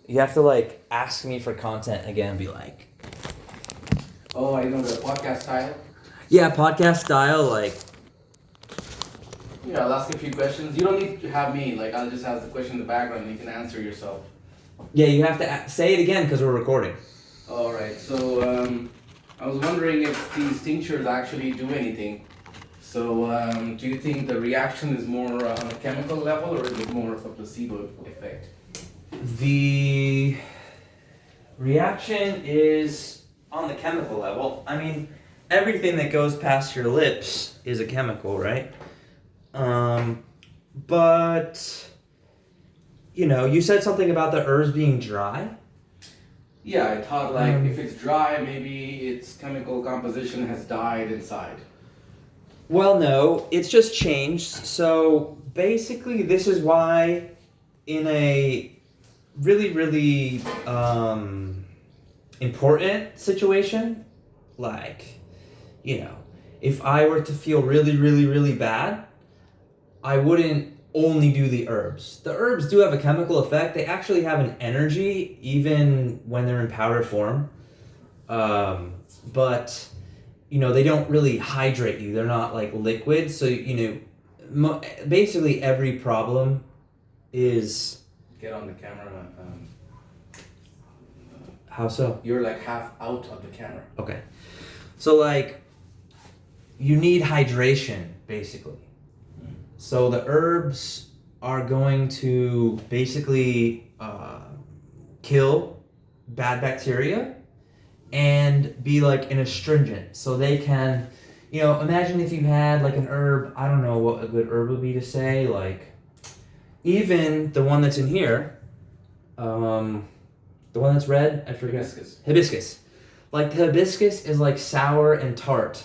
You have to like ask me for content again and be like, Oh, I know the podcast style. yeah, podcast style, like, Yeah, I'll ask a few questions. You don't need to have me. Like, I'll just ask the question in the background and you can answer yourself. yeah, you have to say it again because we're recording. All right. So, I was wondering if these tinctures actually do anything. So, do you think the reaction is more on a chemical level or is it more of a placebo effect? The reaction is on the chemical level. I mean, everything that goes past your lips is a chemical, right? But you said something about the herbs being dry. Yeah, I thought like if it's dry, maybe its chemical composition has died inside. Well, no, it's just changed. So basically, this is why, in a really, really important situation, like, if I were to feel really, really, really bad, I wouldn't only do the herbs. The herbs do have a chemical effect. They actually have an energy, even when they're in powder form. But they don't really hydrate you. They're not like liquid. So, basically every problem is... Get on the camera. How so? You're like half out of the camera. Okay. So, like, you need hydration, basically. So the herbs are going to basically kill bad bacteria and be like an astringent. So they can, imagine if you had like an herb, I don't know what a good herb would be to say, like even the one that's in here, the one that's red, I forget. Hibiscus. Like the hibiscus is like sour and tart.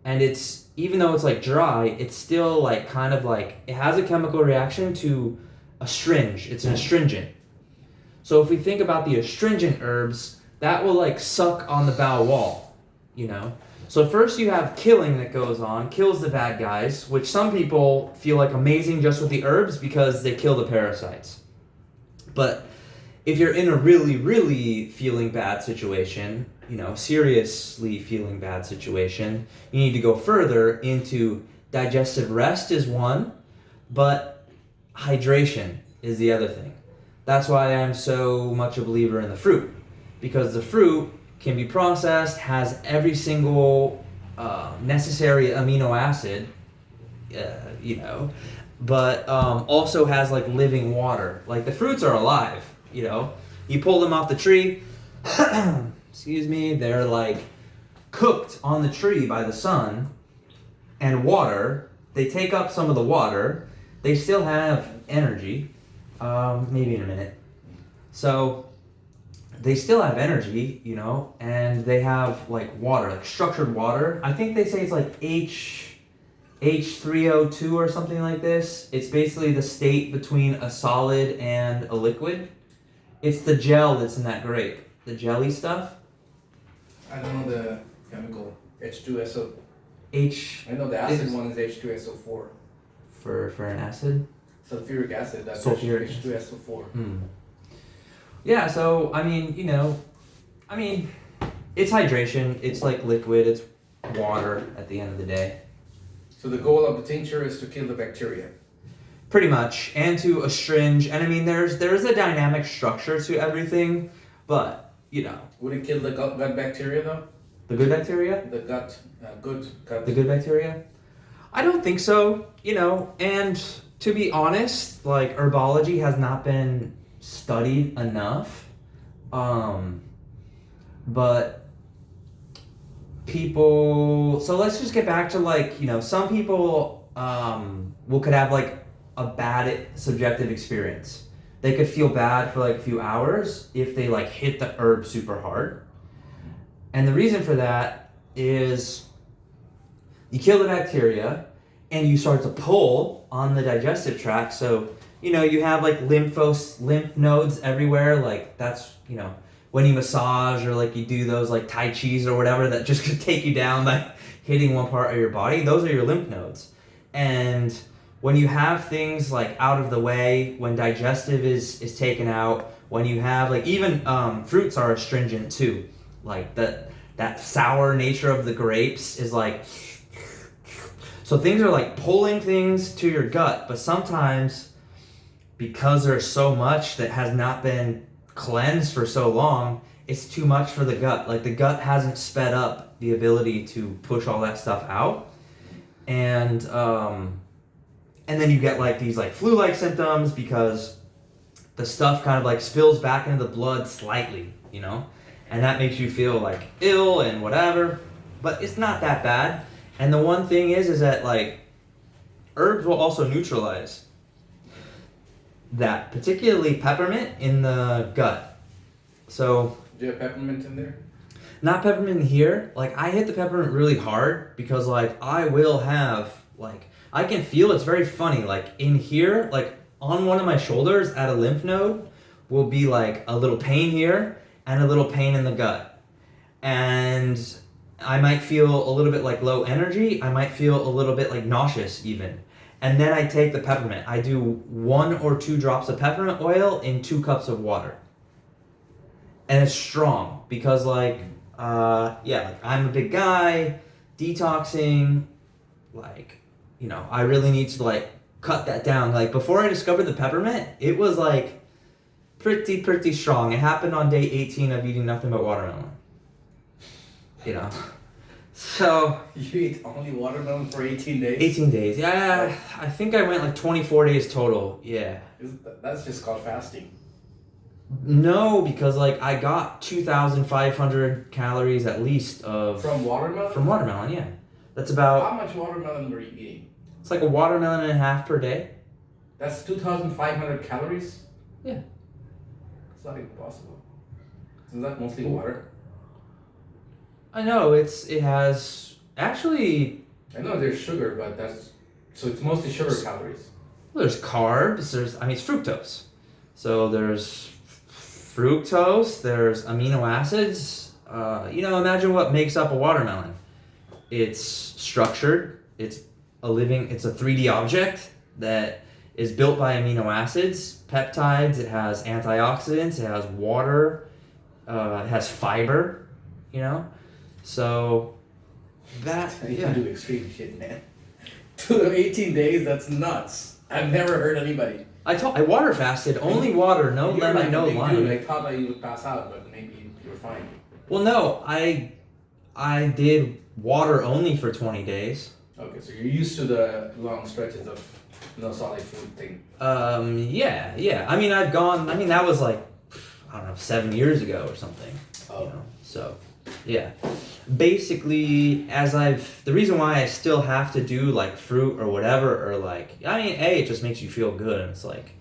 And it's, even though it's like dry, it's still like kind of like, it has a chemical reaction to astringe. It's an astringent. So if we think about the astringent herbs, that will like suck on the bowel wall, So first you have killing that goes on, kills the bad guys, which some people feel like amazing just with the herbs because they kill the parasites. But if you're in a really, really feeling bad situation, seriously feeling bad situation, you need to go further into digestive rest is one, but hydration is the other thing. That's why I'm so much a believer in the fruit, because the fruit can be processed, has every single necessary amino acid, but also has like living water. Like the fruits are alive, You pull them off the tree, excuse me, they're like cooked on the tree by the sun and water. They take up some of the water. They still have energy, maybe in a minute. So they still have energy, and they have like water, like structured water. I think they say it's like H3O2 or something like this. It's basically the state between a solid and a liquid. It's the gel that's in that grape, the jelly stuff. I don't know the chemical H2SO. I know the acid one is H2SO4. For an acid? Sulfuric acid, that's Sulfuric. H2SO4. Yeah, so, it's hydration. It's like liquid. It's water at the end of the day. So the goal of the tincture is to kill the bacteria. Pretty much, and to astringe. And there's a dynamic structure to everything, but, Would it kill the gut bacteria though? The good bacteria? The gut, good gut. The good bacteria? I don't think so, and to be honest, like, herbology has not been studied enough, but people, so let's just get back to like, some people could have like a bad subjective experience. They could feel bad for like a few hours if they like hit the herb super hard. And the reason for that is you kill the bacteria and you start to pull on the digestive tract. So, you have like lymph nodes everywhere. Like that's, when you massage or like you do those like Tai Chis or whatever that just could take you down by hitting one part of your body. Those are your lymph nodes. And when you have things like out of the way, when digestive is taken out, when you have like even fruits are astringent too, like that sour nature of the grapes is like, so things are like pulling things to your gut, but sometimes because there's so much that has not been cleansed for so long, it's too much for the gut. Like the gut hasn't sped up the ability to push all that stuff out, and then you get like these like flu-like symptoms because the stuff kind of like spills back into the blood slightly, you know, and that makes you feel like ill and whatever, but it's not that bad. And the one thing is that like herbs will also neutralize that, particularly peppermint in the gut. So Do you have peppermint in there? not peppermint here. Like I hit the peppermint really hard because like I will have like I can feel it's very funny. Like in here, like on one of my shoulders at a lymph node will be like a little pain here and a little pain in the gut. And I might feel a little bit like low energy. I might feel a little bit like nauseous even. And then I take the peppermint. I do 1 or 2 drops of peppermint oil in 2 cups of water. And it's strong because like like I'm a big guy, detoxing, like, you know, I really need to like cut that down. Like before I discovered the peppermint, it was like pretty strong. It happened on day 18 of eating nothing but watermelon. You know. So You eat only watermelon for 18 days? 18 days. Yeah, I think I went like 24 days total. Yeah. That's just called fasting. No, because like I got 2,500 calories at least of From watermelon? from watermelon. Yeah, that's How about. much watermelon were you eating? It's like a watermelon and a half per day. That's 2,500 calories? Yeah. It's not even possible. Isn't that mostly water? I know it has actually. I know there's sugar, but so it's mostly sugar calories. Well, there's carbs. It's fructose. So there's fructose. There's amino acids. Imagine what makes up a watermelon. It's structured. It's a 3D object that is built by amino acids, peptides. It has antioxidants. It has water. It has fiber. You know, so that You can do extreme shit, man. 18 days, that's nuts. I've never heard anybody. I water fasted, only water, no You're lemon, like no a big lime. dude. I thought that you would pass out, but maybe you're fine. Well, no, I did water only for 20 days. Okay, so you're used to the long stretches of no solid food thing. Yeah. I mean, that was like, I don't know, 7 years ago or something. Oh. You know, so, yeah. Basically, the reason why I still have to do like fruit or whatever, or like, it just makes you feel good. And it's like,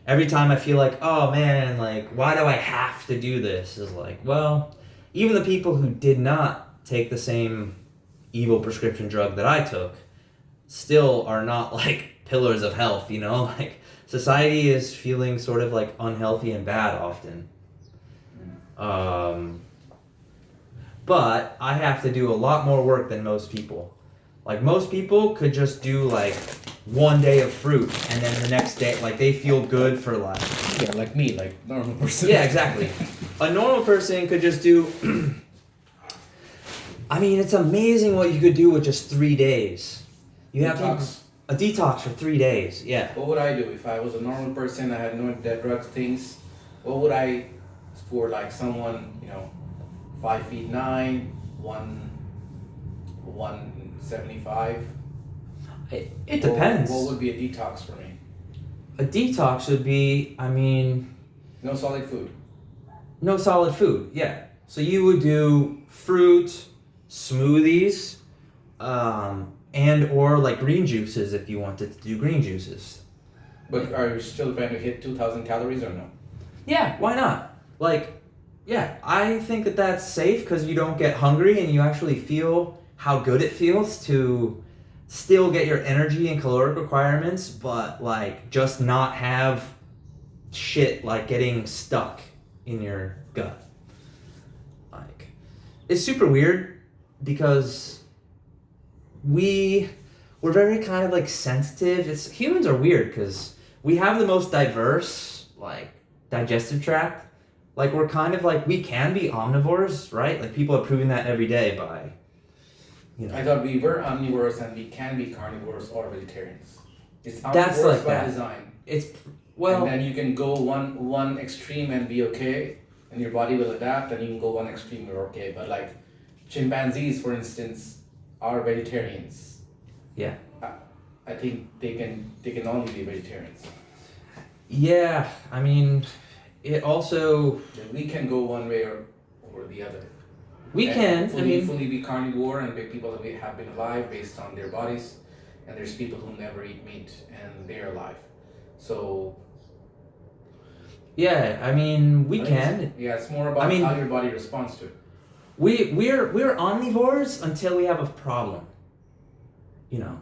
every time I feel like, oh man, like, why do I have to do this? Is like, well, even the people who did not take the same evil prescription drug that I took still are not like pillars of health, you know? Like, society is feeling sort of like unhealthy and bad often. But I have to do a lot more work than most people. Like most people could just do like 1 day of fruit and then the next day, like they feel good for like. Yeah, like me, like normal person. Yeah, exactly. A normal person could just do. It's amazing what you could do with just 3 days. You have Detox. a detox for 3 days. Yeah. What would I do if I was a normal person? I had no dead drugs things. What would I, for like someone 5'9", 175? It depends. What would be a detox for me? A detox would be, No solid food. no solid food. Yeah. So you would do fruit, smoothies, and or like green juices if you wanted to do green juices. But are you still trying to hit 2,000 calories or no? Yeah, why not? Like, yeah, I think that that's safe because you don't get hungry and you actually feel how good it feels to still get your energy and caloric requirements, but like just not have shit like getting stuck in your gut. Like, it's super weird because we're we're very kind of like sensitive. It's humans are weird because we have the most diverse like digestive tract. Like we're kind of like we can be omnivores, right? Like people are proving that every day by, you know. I thought we were omnivores and we can be carnivores or vegetarians. It's omnivores That's like by that. design. It's well. And then you can go one extreme and be okay, and your body will adapt, and you can go one extreme and you're okay. But like chimpanzees, for instance, are vegetarians. Yeah. I think they can only be vegetarians. Yeah, I mean, it also Then we can go one way or the other. we And can. fully be carnivore, and people that have been alive based on their bodies, and there's people who never eat meat and they're alive. So Yeah, I mean, we I think can. it's more about how your body responds to it. We're omnivores until we have a problem. You know.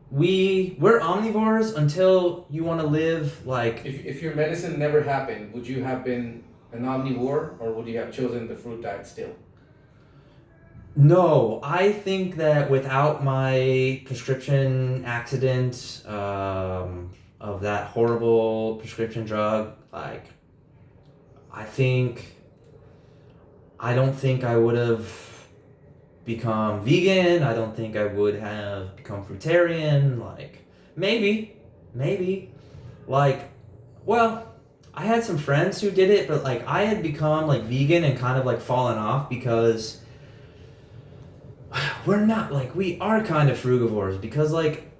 We're omnivores until you want to live like. If your medicine never happened, would you have been an omnivore, or would you have chosen the fruit diet still? No, I think that without my prescription accident of that horrible prescription drug, like, I don't think I would have become vegan. I don't think I would have become fruitarian. Like, maybe, like, well, I had some friends who did it, but like, I had become like vegan and kind of like fallen off because we are kind of frugivores because like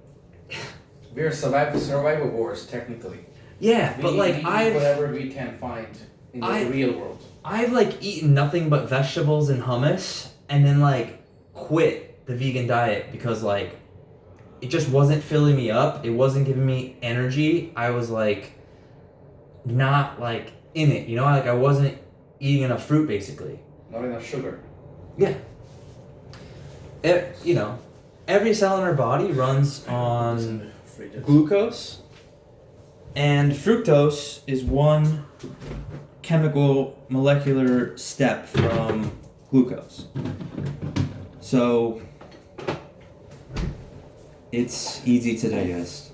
We're survivivores technically. yeah, but like we eat I've whatever we can find in the real world. I've like eaten nothing but vegetables and hummus and then like quit the vegan diet because like it just wasn't filling me up. It wasn't giving me energy. I was like not like in it, you know, like I wasn't eating enough fruit basically. Not enough sugar. Yeah. You know, every cell in our body runs on glucose, and fructose is one chemical molecular step from glucose. So it's easy to digest.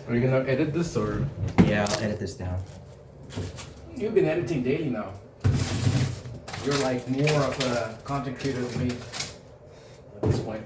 Are you gonna edit this, or? Yeah, I'll edit this down. You've been editing daily now. You're like more of a content creator than me at this point.